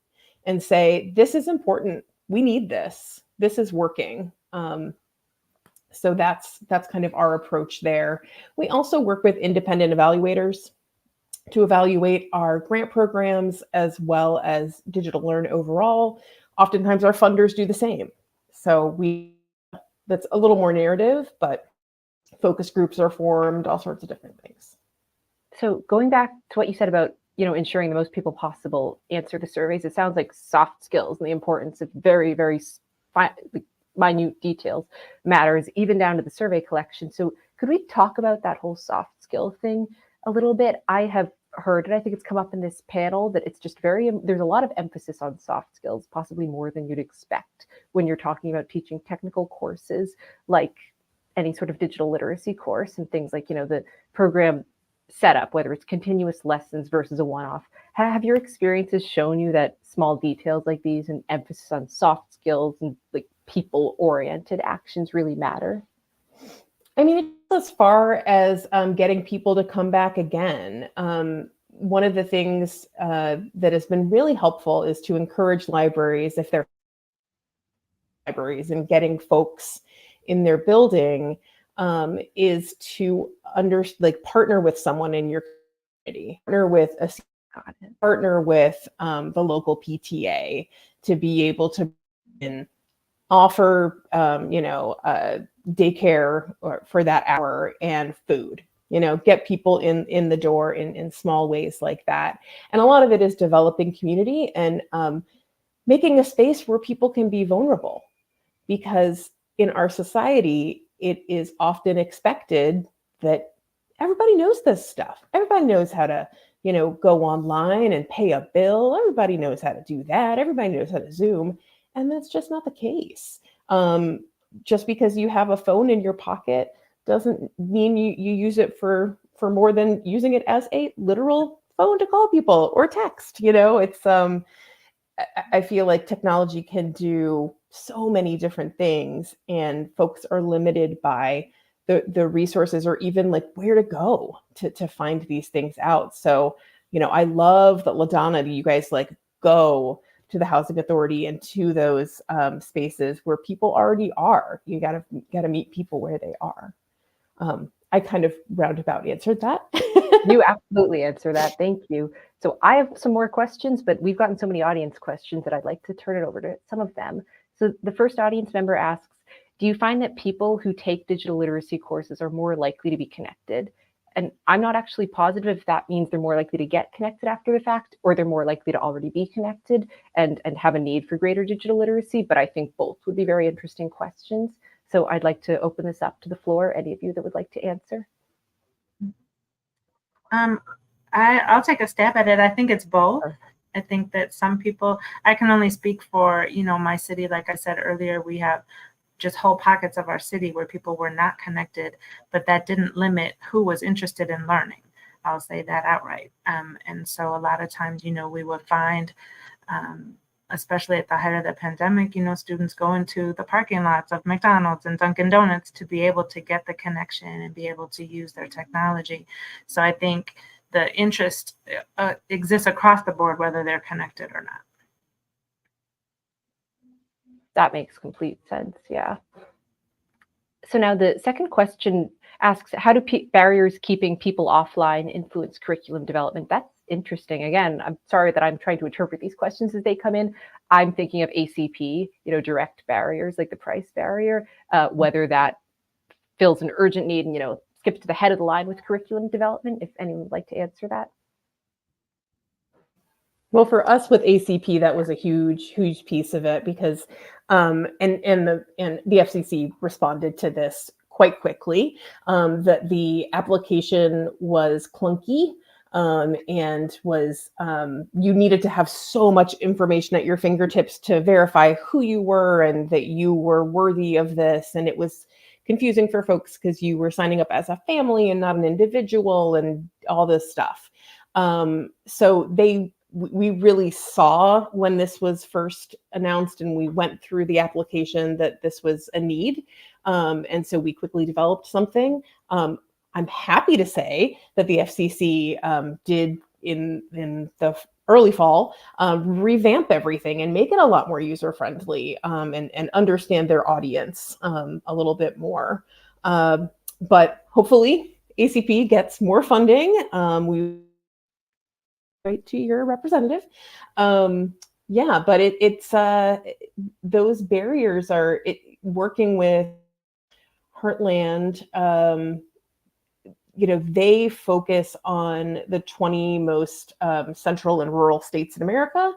Speaker 3: and say, this is important. We need this. This is working. So that's kind of our approach there. We also work with independent evaluators to evaluate our grant programs as well as Digital Learn overall. Oftentimes our funders do the same. So that's a little more narrative, but focus groups are formed, all sorts of different things.
Speaker 1: So going back to what you said about ensuring the most people possible answer the surveys, it sounds like soft skills and the importance of very, very minute details matters, even down to the survey collection. So could we talk about that whole soft skill thing a little bit? I have heard, and I think it's come up in this panel, that it's just there's a lot of emphasis on soft skills, possibly more than you'd expect when you're talking about teaching technical courses like any sort of digital literacy course, and things like, the program setup, whether it's continuous lessons versus a one-off. Have your experiences shown you that small details like these and emphasis on soft skills and like people-oriented actions really matter?
Speaker 3: I mean, as far as getting people to come back again, one of the things that has been really helpful is to encourage libraries, if they're libraries, and getting folks in their building, is to partner with someone in your community, partner with the local PTA to be able to offer daycare for that hour and food, get people in the door in small ways like that. And a lot of it is developing community and making a space where people can be vulnerable, because in our society, it is often expected that everybody knows this stuff. Everybody knows how to, go online and pay a bill. Everybody knows how to do that. Everybody knows how to Zoom. And that's just not the case. Just because you have a phone in your pocket doesn't mean you use it for more than using it as a literal phone to call people or text. It's I feel like technology can do so many different things, and folks are limited by the resources or even like where to go to find these things out. So, I love that LaDonna, you guys like go to the housing authority and to those spaces where people already are. You gotta meet people where they are. I kind of roundabout answered that.
Speaker 1: You absolutely answer that. Thank you. So I have some more questions, but we've gotten so many audience questions that I'd like to turn it over to some of them. So the first audience member asks, do you find that people who take digital literacy courses are more likely to be connected? And I'm not actually positive if that means they're more likely to get connected after the fact, or they're more likely to already be connected and have a need for greater digital literacy. But I think both would be very interesting questions. So I'd like to open this up to the floor. Any of you that would like to answer?
Speaker 4: I'll take a stab at it. I think it's both.
Speaker 1: Sure.
Speaker 4: I think that some people, I can only speak for, my city. Like I said earlier, we have just whole pockets of our city where people were not connected, but that didn't limit who was interested in learning. I'll say that outright. And so a lot of times, we would find, especially at the height of the pandemic, students go into the parking lots of McDonald's and Dunkin' Donuts to be able to get the connection and be able to use their technology. So I think the interest exists across the board, whether they're connected or not.
Speaker 1: That makes complete sense. Yeah. So now the second question asks, how do barriers keeping people offline influence curriculum development? That's interesting. Again, I'm sorry that I'm trying to interpret these questions as they come in. I'm thinking of ACP, direct barriers like the price barrier, whether that fills an urgent need and, skips to the head of the line with curriculum development, if anyone would like to answer that.
Speaker 3: Well, for us with ACP, that was a huge piece of it because, and the FCC responded to this quite quickly, that the application was clunky and was, you needed to have so much information at your fingertips to verify who you were and that you were worthy of this. And it was confusing for folks because you were signing up as a family and not an individual and all this stuff. So we really saw when this was first announced and we went through the application that this was a need. And so we quickly developed something. I'm happy to say that the FCC did in the early fall revamp everything and make it a lot more user-friendly and understand their audience a little bit more. But hopefully ACP gets more funding. We right to your representative. Yeah, but it's those barriers are working with Heartland. They focus on the 20 most central and rural states in America.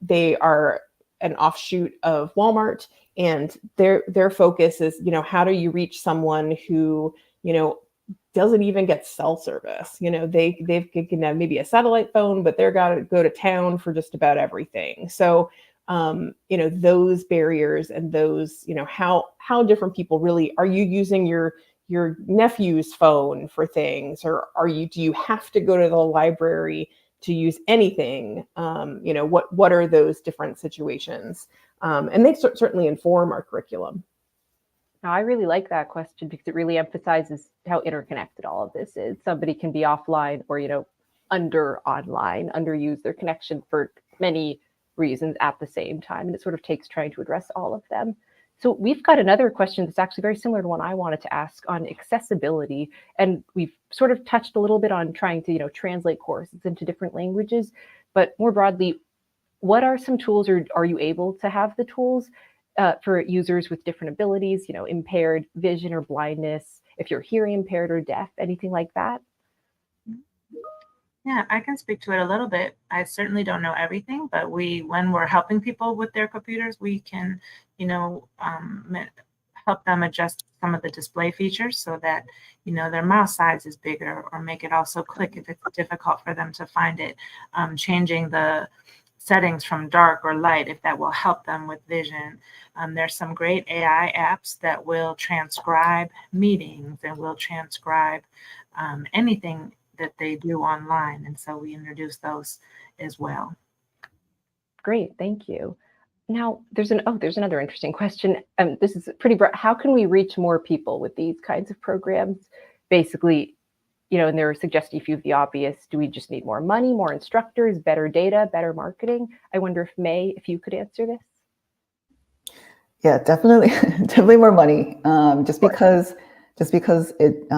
Speaker 3: They are an offshoot of Walmart, and their focus is, how do you reach someone who, doesn't even get cell service. They can have maybe a satellite phone, but they're got to go to town for just about everything. So, those barriers and those, how different people really, are you using your nephew's phone for things, or do you have to go to the library to use anything? What are those different situations? And they certainly inform our curriculum.
Speaker 1: Now, I really like that question because it really emphasizes how interconnected all of this is. Somebody can be offline or, underuse their connection for many reasons at the same time. And it sort of takes trying to address all of them. So we've got another question that's actually very similar to one I wanted to ask on accessibility. And we've sort of touched a little bit on trying to, translate courses into different languages. But more broadly, what are some tools, or are you able to have the tools for users with different abilities, impaired vision or blindness, if you're hearing impaired or deaf, anything like that?
Speaker 4: Yeah, I can speak to it a little bit. I certainly don't know everything, but when we're helping people with their computers, we can, help them adjust some of the display features so that, their mouse size is bigger, or make it also click if it's difficult for them to find it, changing the settings from dark or light, if that will help them with vision. There's some great AI apps that will transcribe meetings and will transcribe anything that they do online. And so we introduce those as well.
Speaker 1: Great, thank you. Now, there's another interesting question. This is pretty broad. How can we reach more people with these kinds of programs? Basically, and they're suggesting a few of the obvious. Do we just need more money, more instructors, better data, better marketing? I wonder if you could answer this.
Speaker 2: Yeah, definitely, definitely more money. Just because it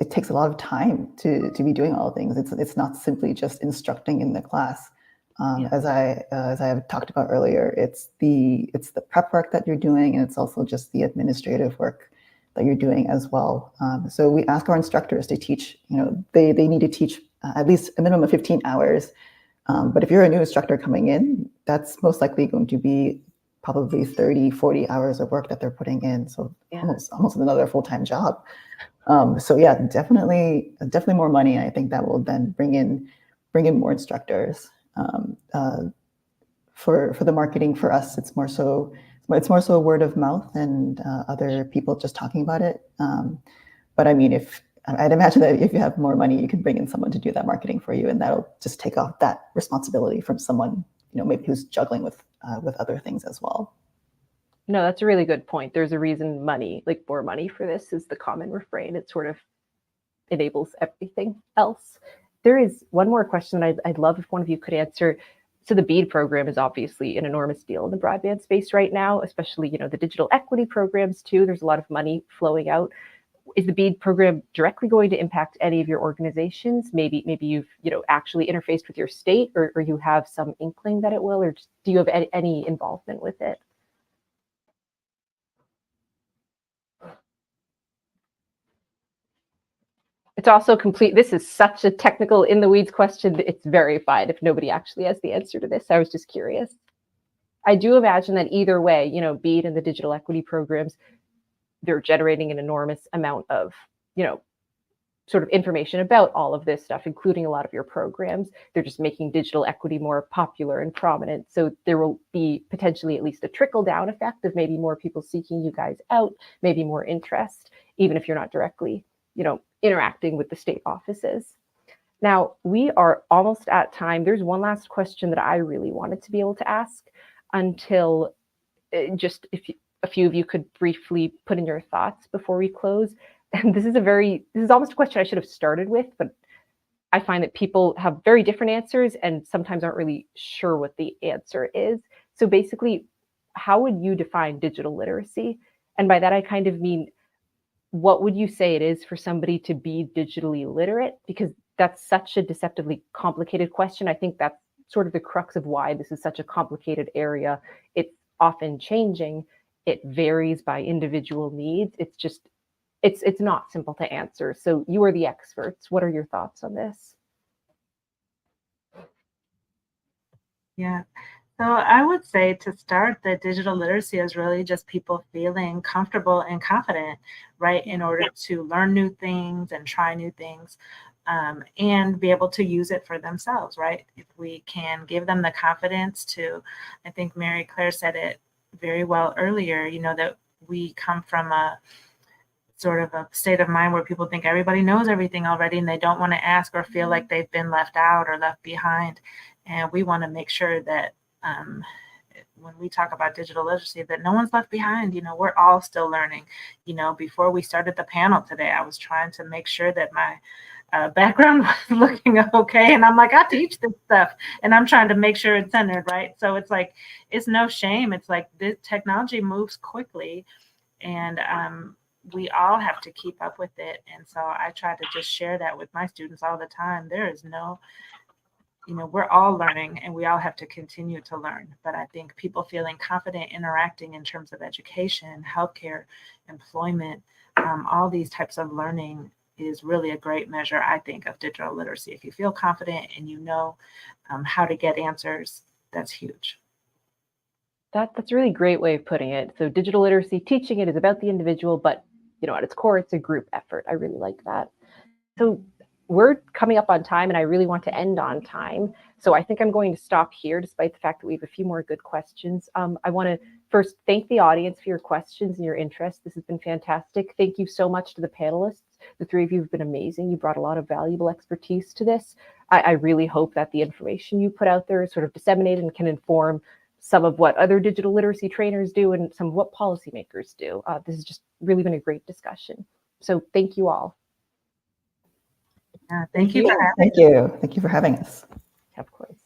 Speaker 2: takes a lot of time to be doing all things. It's not simply just instructing in the class. As I have talked about earlier, it's the prep work that you're doing, and it's also just the administrative work that you're doing as well. So we ask our instructors to teach. They need to teach at least a minimum of 15 hours. But if you're a new instructor coming in, that's most likely going to be probably 30, 40 hours of work that they're putting in. So almost another full-time job. So yeah, definitely more money. I think that will then bring in more instructors. For the marketing, for us, it's more so word of mouth and other people just talking about it. But I mean, I'd imagine that if you have more money, you can bring in someone to do that marketing for you, and that'll just take off that responsibility from someone, maybe who's juggling with other things as well.
Speaker 1: No, that's a really good point. There's a reason more money for this is the common refrain. It sort of enables everything else. There is one more question that I'd love if one of you could answer. So the BEAD program is obviously an enormous deal in the broadband space right now, especially, the digital equity programs too. There's a lot of money flowing out. Is the BEAD program directly going to impact any of your organizations? Maybe you've, actually interfaced with your state, or you have some inkling that it will, or do you have any involvement with it? It's also complete. This is such a technical in the weeds question. It's very fine if nobody actually has the answer to this. I was just curious. I do imagine that either way, BEAD and the digital equity programs, they're generating an enormous amount of, sort of information about all of this stuff, including a lot of your programs. They're just making digital equity more popular and prominent. So there will be potentially at least a trickle down effect of maybe more people seeking you guys out, maybe more interest, even if you're not directly, interacting with the state offices. Now, we are almost at time. There's one last question that I really wanted to be able to ask until just if a few of you could briefly put in your thoughts before we close. And this is almost a question I should have started with, but I find that people have very different answers and sometimes aren't really sure what the answer is. So basically, how would you define digital literacy? And by that, I kind of mean, what would you say it is for somebody to be digitally literate? Because that's such a deceptively complicated question. I think that's sort of the crux of why this is such a complicated area. It's often changing. It varies by individual needs. It's not simple to answer. So you are the experts. What are your thoughts on this?
Speaker 4: Yeah. So I would say to start, that digital literacy is really just people feeling comfortable and confident, right, in order to learn new things and try new things, and be able to use it for themselves, right? If we can give them the confidence to, I think Mary Claire said it very well earlier, that we come from a sort of a state of mind where people think everybody knows everything already and they don't want to ask or feel like they've been left out or left behind. And we want to make sure that when we talk about digital literacy, that no one's left behind. We're all still learning. Before we started the panel today, I was trying to make sure that my background was looking okay. And I'm like, I teach this stuff and I'm trying to make sure it's centered, right? So it's like, it's no shame. It's like this technology moves quickly and we all have to keep up with it. And so I try to just share that with my students all the time. There is no, we're all learning and we all have to continue to learn. But I think people feeling confident interacting in terms of education, healthcare, employment, all these types of learning is really a great measure, I think, of digital literacy. If you feel confident and you know how to get answers, that's huge.
Speaker 1: That's a really great way of putting it. So digital literacy, teaching it is about the individual, but at its core, it's a group effort. I really like that. So we're coming up on time and I really want to end on time. So I think I'm going to stop here despite the fact that we have a few more good questions. I want to first thank the audience for your questions and your interest. This has been fantastic. Thank you so much to the panelists. The three of you have been amazing. You brought a lot of valuable expertise to this. I really hope that the information you put out there is sort of disseminated and can inform some of what other digital literacy trainers do and some of what policymakers do. This has just really been a great discussion. So thank you all.
Speaker 4: Thank you for having us.
Speaker 2: Thank you. Thank you for having us.
Speaker 1: Of course.